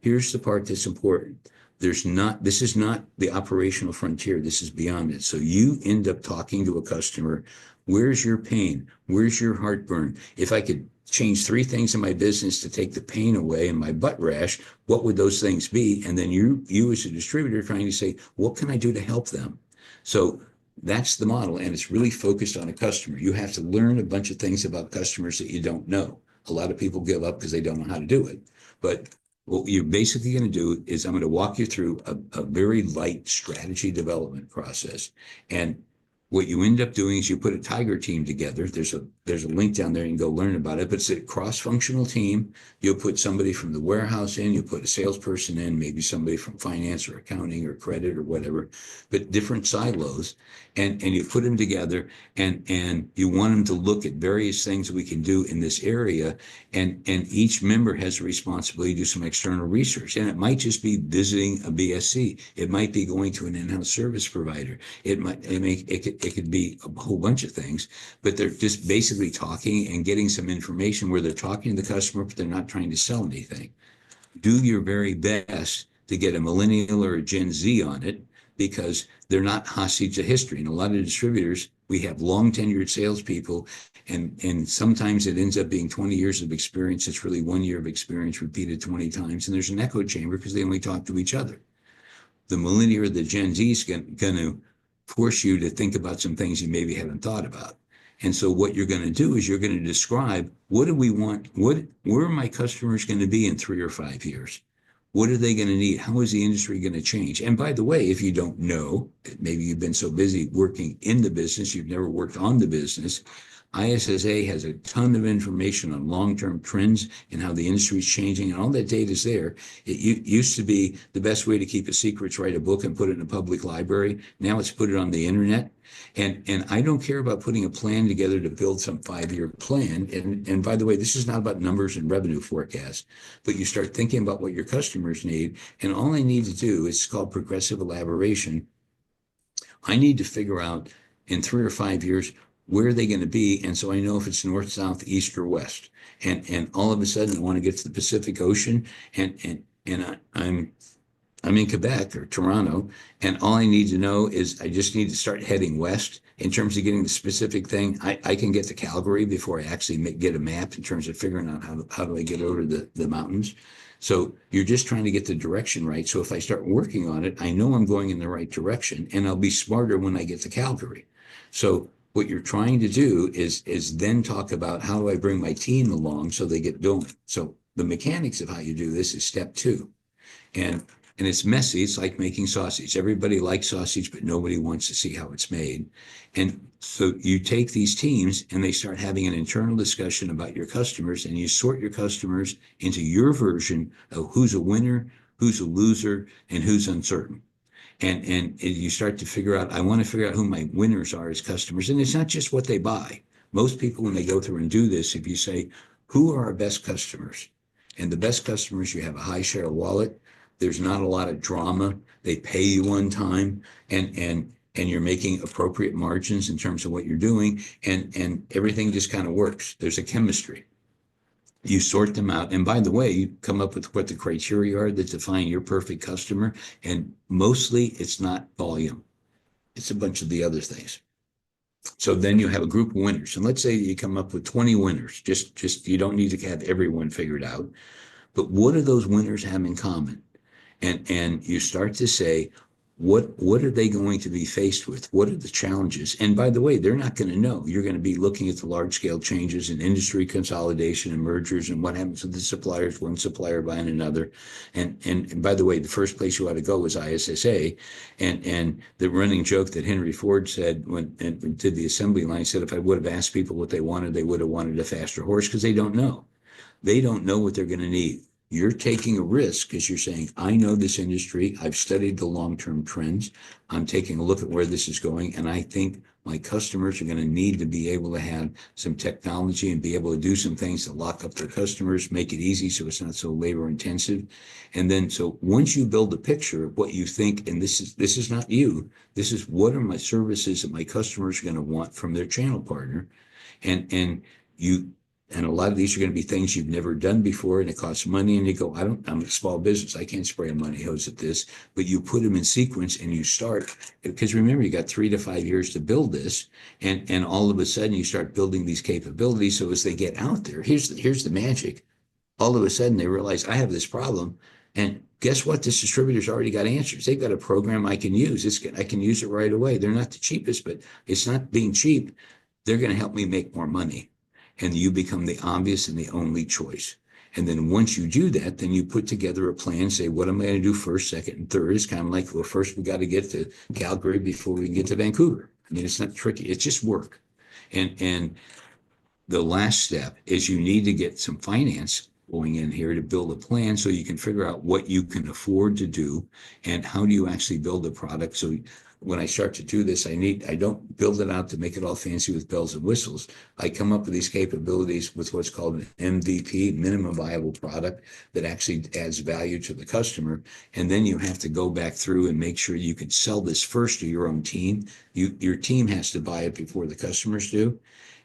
Here's the part that's important. This is not the operational frontier. This is beyond it. So you end up talking to a customer. Where's your pain? Where's your heartburn? If I could change 3 things in my business to take the pain away and my butt rash, what would those things be? And then you as a distributor trying to say, what can I do to help them? So that's the model, and it's really focused on a customer. You have to learn a bunch of things about customers that you don't know. A lot of people give up because they don't know how to do it. But what you're basically going to do is I'm going to walk you through a very light strategy development process. And what you end up doing is you put a tiger team together. There's a link down there. You can go learn about it, but it's a cross-functional team. You'll put somebody from the warehouse in, you put a salesperson in, maybe somebody from finance or accounting or credit or whatever, but different silos, and you put them together, and you want them to look at various things that we can do in this area, and each member has a responsibility to do some external research, and it might just be visiting a BSC. It might be going to an in-house service provider. It could be a whole bunch of things, but they're just basically talking and getting some information where they're talking to the customer, but they're not trying to sell anything. Do your very best to get a millennial or a Gen Z on it, because they're not hostage to history. And a lot of distributors, we have long tenured salespeople, and sometimes it ends up being 20 years of experience. It's really 1 year of experience repeated 20 times. And there's an echo chamber because they only talk to each other. The millennial or the Gen Z is going to force you to think about some things you maybe haven't thought about. And so what you're going to do is you're going to describe, what do we want? Where are my customers going to be in 3 or 5 years? What are they going to need? How is the industry going to change? And by the way, if you don't know, maybe you've been so busy working in the business, you've never worked on the business, ISSA has a ton of information on long-term trends and how the industry is changing, and all that data is there. It used to be the best way to keep a secret is write a book and put it in a public library. Now it's put it on the internet. And I don't care about putting a plan together to build some 5-year plan. And by the way, this is not about numbers and revenue forecasts, but you start thinking about what your customers need. And all I need to do is called progressive elaboration. I need to figure out in 3 or 5 years, where are they going to be? And so I know if it's north, south, east, or west. And all of a sudden I want to get to the Pacific Ocean. And and I'm in Quebec or Toronto, and all I need to know is I just need to start heading west. In terms of getting the specific thing, I can get to Calgary before I actually get a map in terms of figuring out how do I get over the mountains. So you're just trying to get the direction right. So if I start working on it, I know I'm going in the right direction, and I'll be smarter when I get to Calgary. So what you're trying to do is then talk about how do I bring my team along so they get going. So the mechanics of how you do this is step two. And it's messy. It's like making sausage. Everybody likes sausage, but nobody wants to see how it's made. And so you take these teams and they start having an internal discussion about your customers, and you sort your customers into your version of who's a winner, who's a loser, and who's uncertain. And you start to figure out, I want to figure out who my winners are as customers. And it's not just what they buy. Most people, when they go through and do this, if you say, who are our best customers? And the best customers, you have a high share of wallet. There's not a lot of drama. They pay you on time, and you're making appropriate margins in terms of what you're doing, and everything just kind of works. There's a chemistry. You sort them out, and by the way, you come up with what the criteria are that define your perfect customer, and mostly it's not volume. It's a bunch of the other things. So then you have a group of winners, and let's say you come up with 20 winners. Just you don't need to have everyone figured out, but what do those winners have in common? And you start to say, what are they going to be faced with? What are the challenges? And by the way, they're not going to know. You're going to be looking at the large scale changes in industry consolidation and mergers and what happens with the suppliers, one supplier buying another. And by the way, the first place you ought to go is ISSA. And the running joke that Henry Ford said when and did the assembly line said, if I would have asked people what they wanted, they would have wanted a faster horse, because they don't know. They don't know what they're going to need. You're taking a risk because you're saying, I know this industry. I've studied the long-term trends. I'm taking a look at where this is going. And I think my customers are going to need to be able to have some technology and be able to do some things to lock up their customers, make it easy so it's not so labor intensive. And then, so once you build a picture of what you think, and this is not you, this is what are my services that my customers are going to want from their channel partner. And a lot of these are going to be things you've never done before, and it costs money. And you go, I'm a small business. I can't spray a money hose at this. But you put them in sequence and you start, because remember, you got 3 to 5 years to build this. And all of a sudden you start building these capabilities. So as they get out there, here's the magic. All of a sudden they realize I have this problem. And guess what? This distributor's already got answers. They've got a program I can use. I can use it right away. They're not the cheapest, but it's not being cheap. They're going to help me make more money. And you become the obvious and the only choice. And then once you do that, then you put together a plan, say, what am I going to do first, second, and third? It's kind of like, well, first we got to get to Calgary before we can get to Vancouver. I mean, it's not tricky. It's just work. And the last step is you need to get some finance going in here to build a plan so you can figure out what you can afford to do and how do you actually build a product. So when I start to do this, I don't build it out to make it all fancy with bells and whistles. I come up with these capabilities with what's called an MVP, minimum viable product, that actually adds value to the customer. And then you have to go back through and make sure you can sell this first to your own team. Your team has to buy it before the customers do.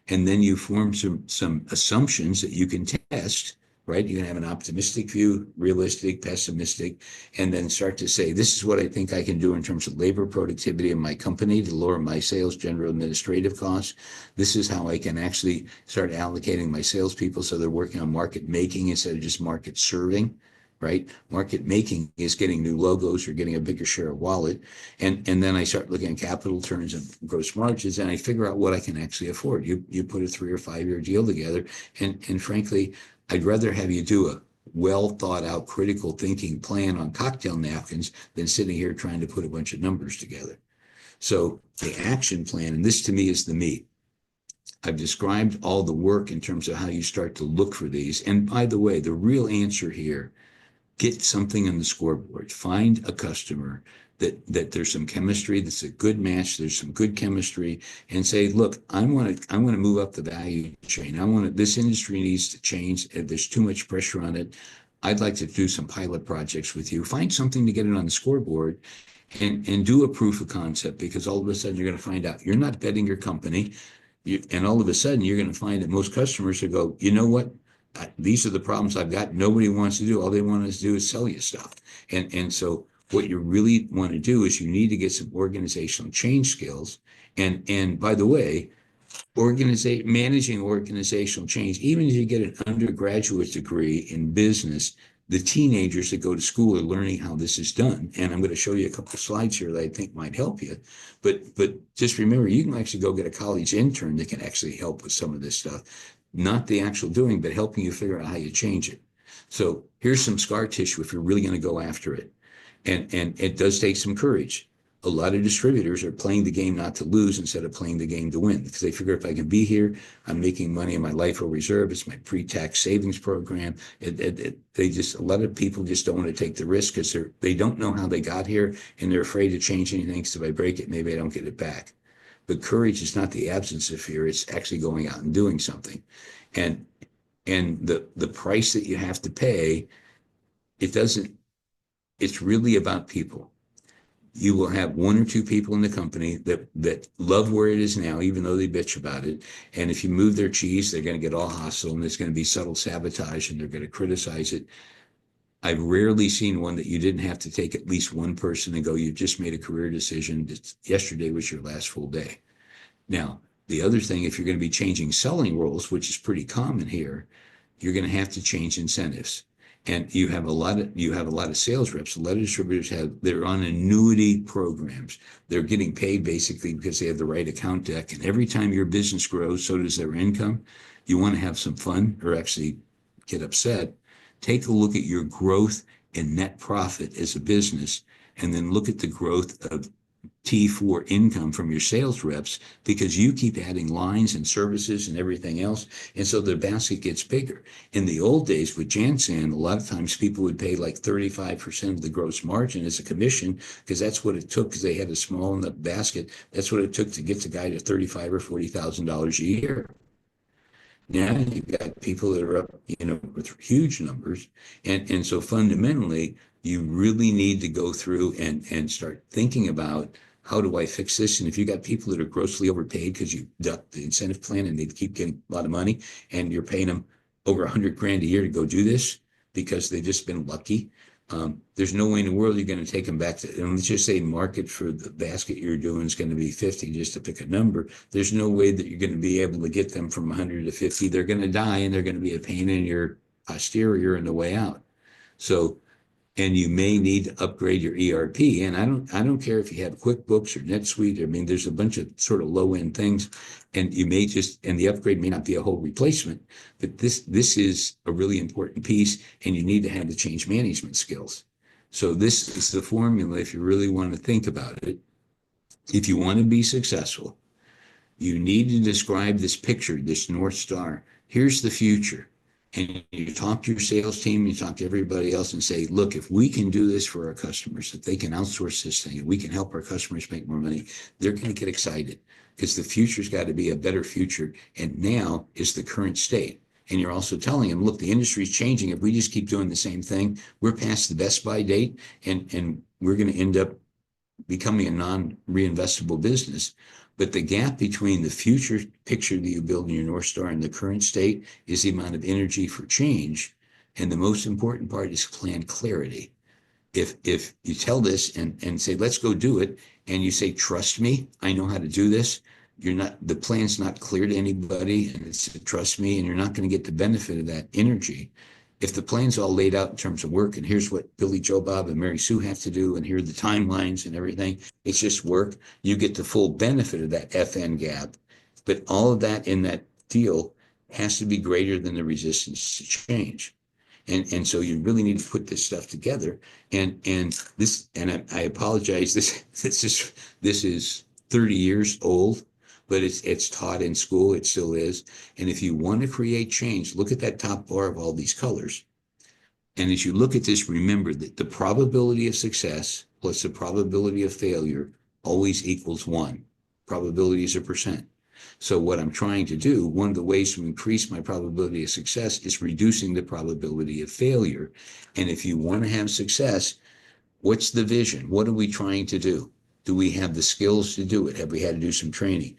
And then you form some assumptions that you can test, right? You can have an optimistic view, realistic, pessimistic, and then start to say, this is what I think I can do in terms of labor productivity in my company to lower my sales, general administrative costs. This is how I can actually start allocating my salespeople so they're working on market making instead of just market serving, right? Market making is getting new logos or getting a bigger share of wallet. And then I start looking at capital turns and gross margins, and I figure out what I can actually afford. You put a 3 or 5 year deal together. And frankly, I'd rather have you do a well thought out critical thinking plan on cocktail napkins than sitting here trying to put a bunch of numbers together. So the action plan, and this to me is the meat. I've described all the work in terms of how you start to look for these. And by the way, the real answer here, get something on the scoreboard. Find a customer that there's some chemistry, that's a good match, there's some good chemistry, and say, look, I want to move up the value chain. This industry needs to change. There's too much pressure on it. I'd like to do some pilot projects with you. Find something to get it on the scoreboard and do a proof of concept, because all of a sudden you're going to find out you're not betting your company. And all of a sudden you're going to find that most customers will go, you know what? these are the problems I've got. Nobody wants to do. All they want to do is sell you stuff. And so what you really want to do is you need to get some organizational change skills. And by the way, managing organizational change, even if you get an undergraduate degree in business, the teenagers that go to school are learning how this is done. And I'm going to show you a couple of slides here that I think might help you. But just remember, you can actually go get a college intern that can actually help with some of this stuff. Not the actual doing, but helping you figure out how you change it. So here's some scar tissue if you're really going to go after it. And it does take some courage. A lot of distributors are playing the game not to lose instead of playing the game to win, because they figure if I can be here, I'm making money in my LIFO reserve. It's my pre-tax savings program. A lot of people just don't want to take the risk because they don't know how they got here, and they're afraid to change anything. So if I break it, maybe I don't get it back. But courage is not the absence of fear. It's actually going out and doing something. And the price that you have to pay, it's really about people. You will have one or two people in the company that love where it is now, even though they bitch about it. And if you move their cheese, they're going to get all hostile, and there's going to be subtle sabotage, and they're going to criticize it. I've rarely seen one that you didn't have to take at least one person and go, you just made a career decision. Yesterday was your last full day. Now, the other thing, if you're going to be changing selling roles, which is pretty common here, you're going to have to change incentives. And you have a lot of sales reps. A lot of distributors they're on annuity programs. They're getting paid basically because they have the right account deck. And every time your business grows, so does their income. You want to have some fun or actually get upset. Take a look at your growth in net profit as a business, and then look at the growth of T4 income from your sales reps, because you keep adding lines and services and everything else. And so the basket gets bigger. In the old days with Janssen, a lot of times people would pay like 35% of the gross margin as a commission, because that's what it took, because they had a small in the basket. That's what it took to get the guy to $35,000 or $40,000 a year. Now you've got people that are up, with huge numbers. And so fundamentally, you really need to go through and start thinking about, how do I fix this? And if you got people that are grossly overpaid because you ducked the incentive plan and they keep getting a lot of money, and you're paying them over $100,000 a year to go do this because they've just been lucky, there's no way in the world you're going to take them back to, and let's just say market for the basket you're doing is going to be 50, just to pick a number. There's no way that you're going to be able to get them from 100 to 50. They're going to die, and they're going to be a pain in your posterior on the way out. So, and you may need to upgrade your ERP. And I don't care if you have QuickBooks or NetSuite. I mean, there's a bunch of sort of low end things, and you may and the upgrade may not be a whole replacement, but this is a really important piece, and you need to have the change management skills. So this is the formula if you really want to think about it. If you want to be successful, you need to describe this picture, this North Star. Here's the future. And you talk to your sales team, you talk to everybody else and say, look, if we can do this for our customers, if they can outsource this thing, and we can help our customers make more money, they're going to get excited, because the future's got to be a better future. And now is the current state. And you're also telling them, look, the industry's changing. If we just keep doing the same thing, we're past the best by date, and we're going to end up becoming a non-reinvestable business. But the gap between the future picture that you build in your North Star and the current state is the amount of energy for change. And the most important part is plan clarity. If you tell this and say, let's go do it, and you say, trust me, I know how to do this, the plan's not clear to anybody, and it's trust me, and you're not going to get the benefit of that energy. If the plan's all laid out in terms of work, and here's what Billy, Joe, Bob, and Mary Sue have to do, and here are the timelines and everything, it's just work, you get the full benefit of that FN gap. But all of that in that deal has to be greater than the resistance to change. And so you really need to put this stuff together. And I apologize, this is 30 years old, but it's taught in school. It still is. And if you want to create change, look at that top bar of all these colors. And as you look at this, remember that the probability of success plus the probability of failure always equals 1. Probability is a percent. So what I'm trying to do, one of the ways to increase my probability of success is reducing the probability of failure. And if you want to have success, what's the vision? What are we trying to do? Do we have the skills to do it? Have we had to do some training?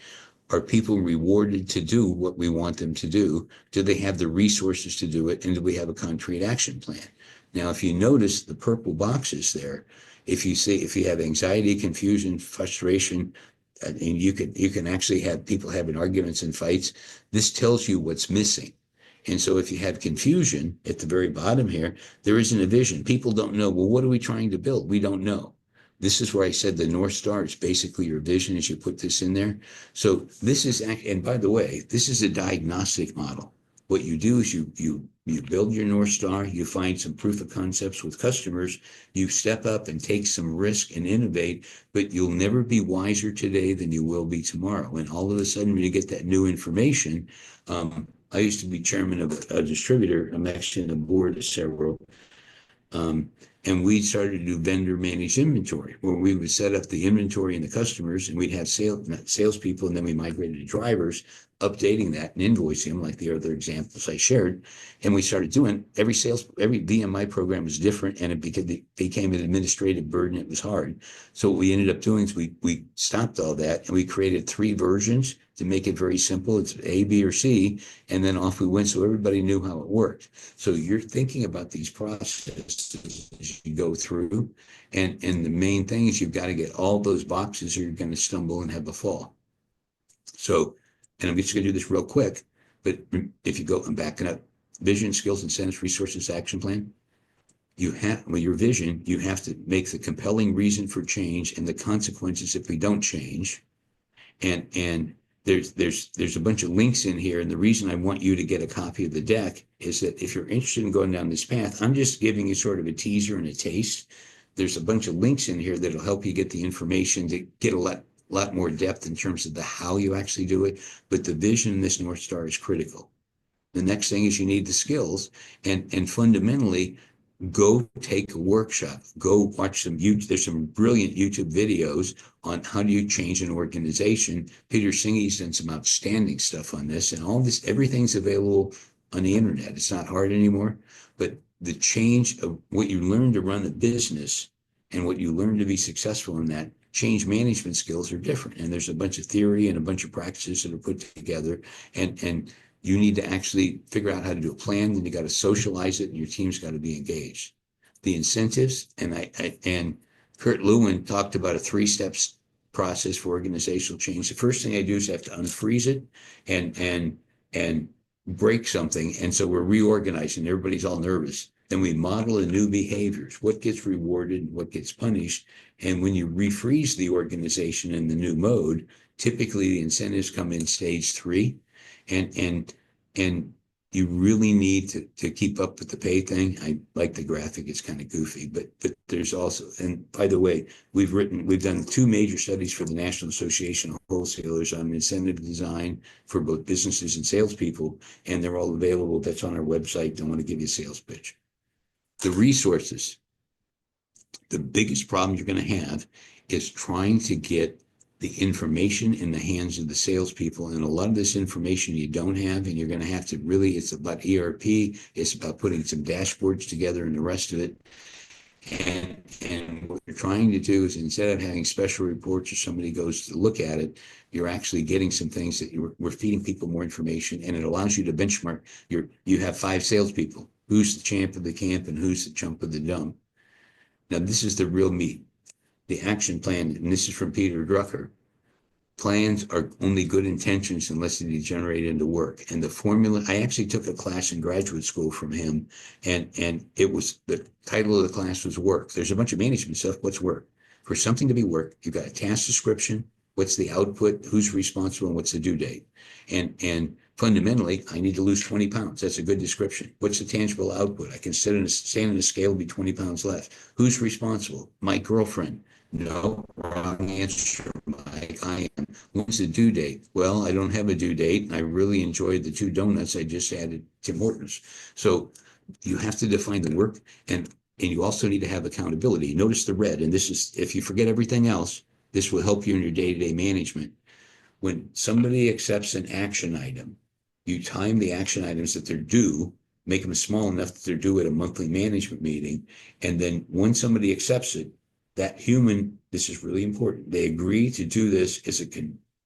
Are people rewarded to do what we want them to do? Do they have the resources to do it? And do we have a concrete action plan? Now, if you notice the purple boxes there, if you have anxiety, confusion, frustration, and you can actually have people having arguments and fights, this tells you what's missing. And so if you have confusion at the very bottom here, there isn't a vision. People don't know, well, what are we trying to build? We don't know. This is where I said the North Star is basically your vision as you put this in there. So this is, and by the way, this is a diagnostic model. What you do is you build your North Star, you find some proof of concepts with customers, you step up and take some risk and innovate, but you'll never be wiser today than you will be tomorrow. And all of a sudden, when you get that new information, I used to be chairman of a distributor. I'm actually on the board of several. And we started to do vendor managed inventory, where we would set up the inventory and the customers, and we'd have salespeople, and then we migrated to drivers, updating that and invoicing them, like the other examples I shared. And we started doing every VMI program was different, and it became an administrative burden. It was hard. So what we ended up doing is we stopped all that, and we created 3 versions to make it very simple. It's A, B, or C, and then off we went, so everybody knew how it worked. So you're thinking about these processes as you go through, and the main thing is you've got to get all those boxes, or you're going to stumble and have a fall. So, and I'm just going to do this real quick, but if you go, I'm backing up, vision, skills, incentives, resources, action plan. You have, with your vision, you have to make the compelling reason for change and the consequences if we don't change. And there's a bunch of links in here, and the reason I want you to get a copy of the deck is that if you're interested in going down this path, I'm just giving you sort of a teaser and a taste. There's a bunch of links in here that'll help you get the information to get a lot more depth in terms of the how you actually do it, but the vision in this North Star is critical. The next thing is you need the skills, and fundamentally, go take a workshop, go watch there's some brilliant YouTube videos on how do you change an organization. Peter Singhey's done some outstanding stuff on this, and all this, everything's available on the internet. It's not hard anymore, but the change of what you learn to run a business and what you learn to be successful in that, change management skills are different. And there's a bunch of theory and a bunch of practices that are put together, and you need to actually figure out how to do a plan, then you got to socialize it, and your team's got to be engaged. The incentives, and Kurt Lewin talked about a 3-step process for organizational change. The first thing I do is I have to unfreeze it and break something. And so we're reorganizing, everybody's all nervous. Then we model the new behaviors, what gets rewarded, what gets punished. And when you refreeze the organization in the new mode, typically the incentives come in stage 3. And you really need to keep up with the pay thing. I like the graphic, it's kind of goofy, but there's also, and by the way, we've done 2 major studies for the National Association of Wholesalers on incentive design for both businesses and salespeople, and they're all available. That's on our website. Don't want to give you a sales pitch. The resources, the biggest problem you're going to have is trying to get the information in the hands of the salespeople. And a lot of this information you don't have, and you're going to have to really, it's about ERP, it's about putting some dashboards together and the rest of it. And what you're trying to do is, instead of having special reports or somebody goes to look at it, you're actually getting some things that we're feeding people more information, and it allows you to benchmark. You have 5 salespeople. Who's the champ of the camp and who's the chump of the dump? Now, this is the real meat. The action plan, and this is from Peter Drucker. Plans are only good intentions unless they degenerate into work. And the formula, I actually took a class in graduate school from him, and it was, the title of the class was work. There's a bunch of management stuff. What's work? For something to be work, you've got a task description. What's the output? Who's responsible? And what's the due date? And fundamentally, I need to lose 20 pounds. That's a good description. What's the tangible output? I can stand on a scale and be 20 pounds less. Who's responsible? My girlfriend. No, wrong answer, Mike. I am. When's the due date? Well, I don't have a due date, and I really enjoyed the 2 donuts I just had at Tim Hortons. So you have to define the work, and you also need to have accountability. Notice the red, and this is, if you forget everything else, this will help you in your day-to-day management. When somebody accepts an action item, you time the action items that they're due, make them small enough that they're due at a monthly management meeting, and then when somebody accepts it, that human, this is really important, they agree to do this as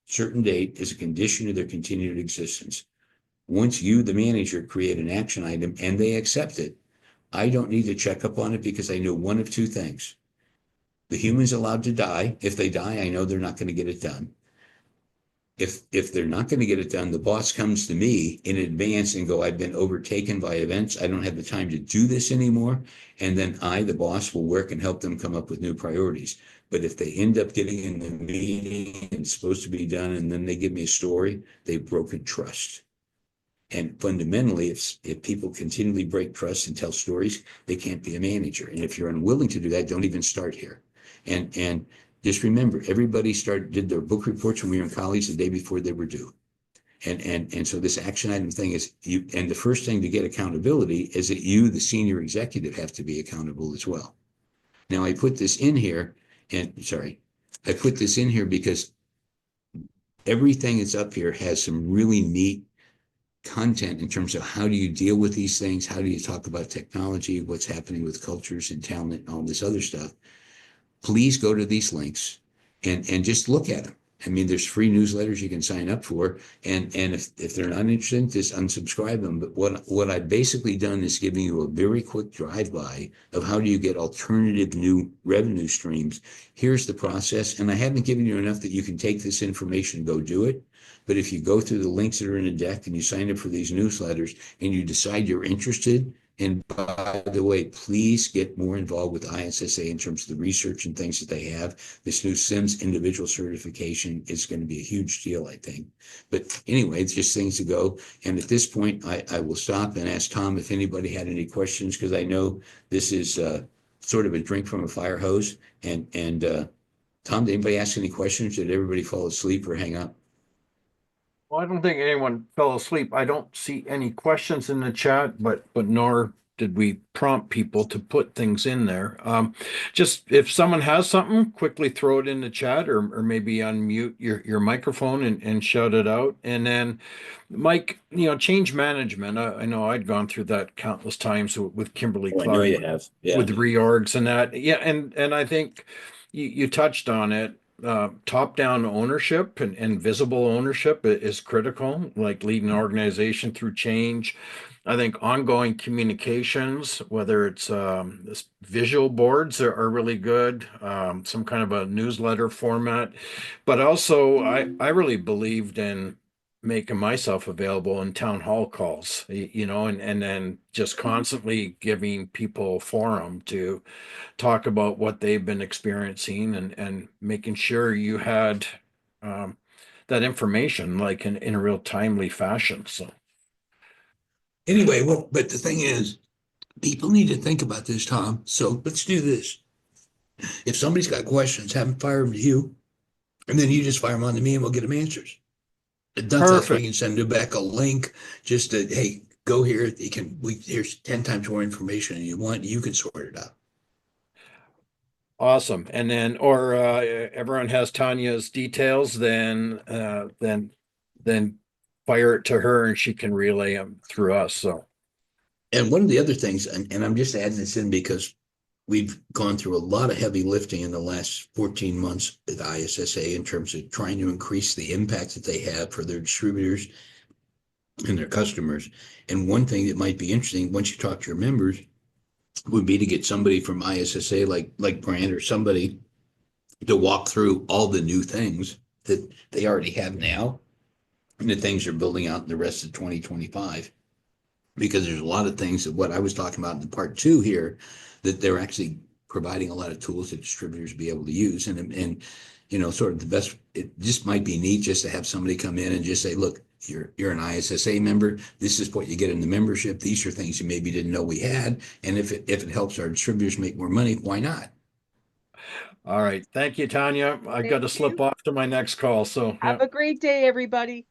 certain date is a condition of their continued existence. Once you, the manager, create an action item and they accept it, I don't need to check up on it because I know one of two things. The human's allowed to die. If they die, I know they're not going to get it done. If they're not going to get it done, the boss comes to me in advance and go, I've been overtaken by events. I don't have the time to do this anymore. And then I, the boss, will work and help them come up with new priorities. But if they end up getting in the meeting and it's supposed to be done, and then they give me a story, they've broken trust. And fundamentally, if people continually break trust and tell stories, they can't be a manager. And if you're unwilling to do that, don't even start here. And just remember, everybody did their book reports when we were in college the day before they were due. And so this action item thing is you, and the first thing to get accountability is that you, the senior executive, have to be accountable as well. Now I put this in here, I put this in here because everything that's up here has some really neat content in terms of how do you deal with these things, how do you talk about technology, what's happening with cultures and talent and all this other stuff. Please go to these links and just look at them. I mean, there's free newsletters you can sign up for, and if they're not interested, just unsubscribe them. But what I've basically done is giving you a very quick drive-by of how do you get alternative new revenue streams. Here's the process, and I haven't given you enough that you can take this information and go do it. But if you go through the links that are in the deck and you sign up for these newsletters and you decide you're interested, and by the way, please get more involved with ISSA in terms of the research and things that they have. This new SIMS individual certification is going to be a huge deal, I think. But anyway, it's just things to go. And at this point, I will stop and ask Tom if anybody had any questions, because I know this is sort of a drink from a fire hose. And Tom, did anybody ask any questions? Did everybody fall asleep or hang up? Well, I don't think anyone fell asleep. I don't see any questions in the chat, but nor did we prompt people to put things in there. Just if someone has something, quickly throw it in the chat, or maybe unmute your microphone and shout it out. And then, Mike, change management. I know I'd gone through that countless times with Kimberly Oh, I know Clark, you have. Yeah. with reorgs and that. Yeah, and I think you touched on it. Top-down ownership and visible ownership is critical, like leading an organization through change. I think ongoing communications, whether it's this visual boards are really good, some kind of a newsletter format, but also I really believed in making myself available in town hall calls, and then just constantly giving people forum to talk about what they've been experiencing and making sure you had that information like in a real timely fashion. So Anyway, well, but the thing is, people need to think about this, Tom. So let's do this. If somebody's got questions, have them fire them to you, and then you just fire them on to me, and we'll get them answers. That's why you can send them back a link. Just to, hey, go here. Here's 10 times more information you want. You can sort it out. awesome. And then, or everyone has Tanya's details, then fire it to her and she can relay them through us. So, and one of the other things, and I'm just adding this in because we've gone through a lot of heavy lifting in the last 14 months with ISSA in terms of trying to increase the impact that they have for their distributors and their customers. And one thing that might be interesting once you talk to your members would be to get somebody from ISSA like Brand or somebody to walk through all the new things that they already have now and the things they're building out in the rest of 2025. Because there's a lot of things that what I was talking about in part 2 here, that they're actually providing a lot of tools that distributors be able to use. And sort of the best, it just might be neat just to have somebody come in and just say, look, you're an ISSA member. This is what you get in the membership. These are things you maybe didn't know we had. And if it helps our distributors make more money, why not? all right. Thank you, Tanya. I've got to slip off to my next call. So Have a great day, everybody.